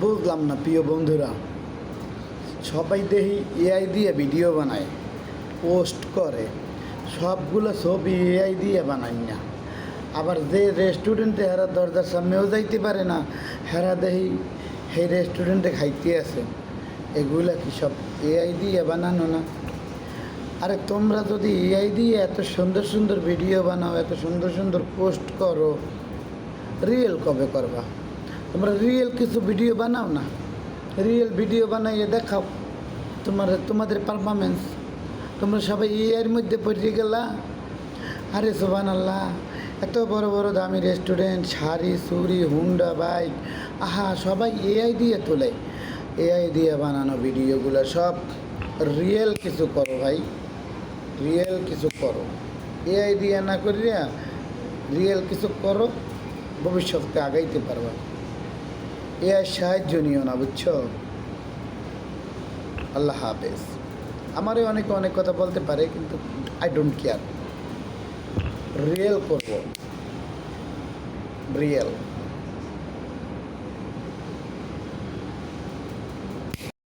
বুঝলাম না প্রিয় বন্ধুরা, সবাই দেখি এআই দিয়ে ভিডিও বানায়, পোস্ট করে, সবগুলো ছবি এআই দিয়ে বানাই না। আবার যে রেস্টুরেন্টে হেরা দরজার সামনেও যাইতে পারে না, হেরা দেখি সেই রেস্টুরেন্টে খাইতে আছে। এগুলা কি সব এআই দিয়ে বানানো না? আরে তোমরা যদি এআই দিয়ে এত সুন্দর সুন্দর ভিডিও বানাও, এত সুন্দর সুন্দর পোস্ট করো, রিয়েল কবে করবা? তোমরা রিয়েল কিছু ভিডিও বানাও না, রিয়েল ভিডিও বানাইয়ে দেখাও তোমাদের পারফরমেন্স। তোমরা সবাই এর মধ্যে পড়ে গেলা। আরে সুবহানাল্লাহ, এত বড় বড় দামি রেস্টুরেন্ট, শাড়ি, চুড়ি, হুন্ডা, বাইক, আহা সবাই এআই দিয়ে তোলে। এআই দিয়ে বানানো ভিডিওগুলো সব রিয়েল কিছু করো ভাই, রিয়েল কিছু করো। এআই দিয়ে না করিয়া রিয়েল কিছু করো, ভবিষ্যতে আগাইতে পারবা। এআই সাহায্য নিও না, বুঝছো? আল্লাহ হাফেজ। আমারও অনেকে অনেক কথা বলতে পারে, কিন্তু আই ডোন্ট কেয়ার। রিয়েল করবো, রিয়েল।